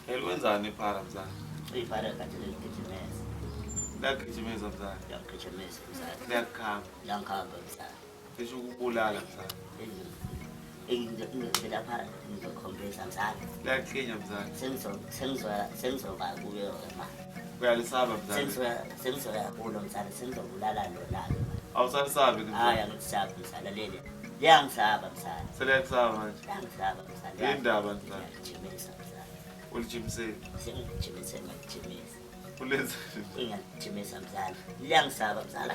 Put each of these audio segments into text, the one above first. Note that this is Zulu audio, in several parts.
Elikwenzani iphara mzala? Iphara kanje ligijimeza. Liyagijimisa mzala? Liyagijimisa mzala. Liyakukhamba? Liyangikhamba mzala. Lisho ukubulala mzala? Ngilapha ngizokhombisa mzala. Liyaklinya mzala? Sengizoba kuyo manje. Uyalisaba mzala? Sengizoya kulo mzala, sengizobulala lona. Awusalisabi ke Hayi mzala? angisabi mzala leli. Liyangisaba mzala. Seliyakusaba manje? Liyangisaba mzala. Yini indaba mzala? Ngiyagijimisa mzala. Ulijimiseni? Sengijimise ngiyagijimisa. Ulenzeni? Ngiyagijimisa mzala. Liyangisaba mzala.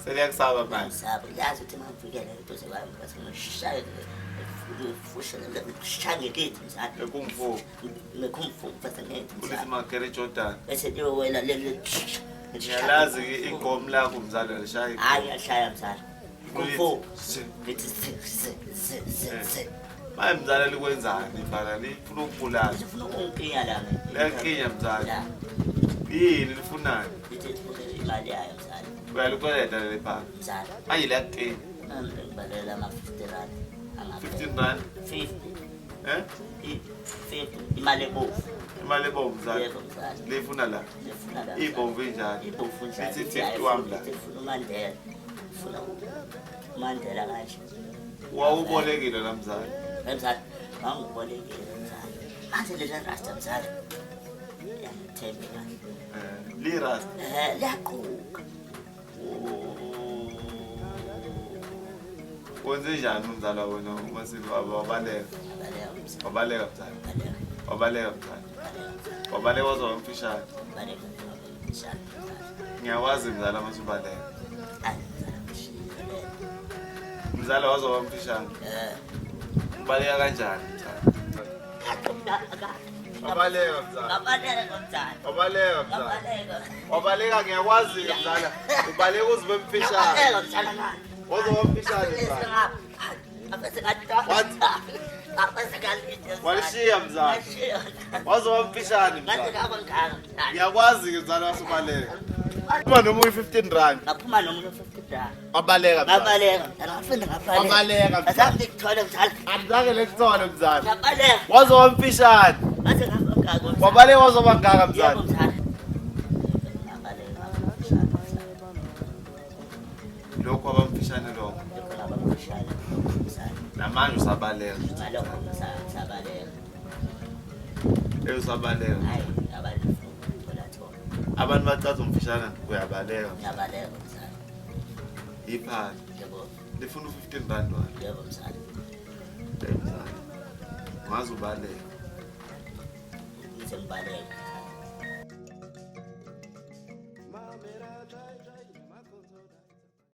Seliyakusaba manje? Liyangisaba. Yazi ukuthi mangifikele eduze kwami bese ngishaya ngishaya ngelithi mzala. Ekumfu? Ngekumfu bese ngithi Ulithi mzala. Magere Jordan? Bese liyowela leli. Ngiyalazi-ke igomo lakho mzala lishaya. Hayi ngiyashaya mzala. Kumfu. Ulithi, Ngithi maye mzala likwenzani iphara? Lifuna ukubulala? Ngifuna ukungikinya la. Liyaklinya mzala? La. Yini lifunani? Lithi imali yayo mzala. Uyalikweleta leli phara? Mzala. Manje liyaklinya? Ngibalela ama-50 rand. 15 rand? 50. Eh? 50. Imali ebovu. Imali ebomvu mzala? Yebo mzala. Lifuna la? Ngifuna la. Ibomvu injani? Ibomvu njalo. Lithi 50 wami la? Ngifuna uMandela. Ngifuna uMandela kanje. Wawubolekile la mzala? Mzala, ngangibolekile mzala. Manje leli rasta mzala. Yangithembela. Liras? Liyaquka. Wenze njani umzala wena uMasilo? Wabaleka? Abaleka mzala. Wabaleka mzala? Abaleka. Wabaleka mzala? Wabaleka wazoba mfishane? Abaleka mzala. Ngiyakwazi mzala mase ubaleka. Hayi mzala ngishiyile. Mzala wazoba mfishane? Ubaleka kanjani mzala? Wabaleka mzala? Ngabaleka mzala. Wabaleka mzala? Ngabaleka. Wabaleka ngiyakwazi mzala. Ubaleka uzibe mfishane? Ngabaleka mzala manje. Wazoba mfishane mzala? Walishiya mzala? Wazoba mfishane mzala? Ngiyakwazi-ke mzala wasubaleka. Uma noma uyi-15 rand? Ngaphuma nomuntu 50 rand. Wabaleka mzala? Ngabaleka mzala. Ngafunda ngabaleka. Wabaleka mzala? Azange ngikuthole mzala. Andizange likuthole mzala? Ngabaleka. Wazoba mfishane? Ngaze ngafika mzala. Wabaleka wazoba ngaka Yebo mzala? mzala. Ngabaleka mzala. Lokhu abamfishane lokho? Lokho ngabamfishane mzala. Namanje usabaleka? Ngalokho mzala sabaleka. Usabaleka? Hayi ngabaleka thola. Abantu bathatha umfishane uyabaleka? Ngabaleka mzala. Iphara? Yebo. Lifuna u-15 rand wani? Yebo mzala. Mzala ngaze ubaleka? Ngithi ngibaleka.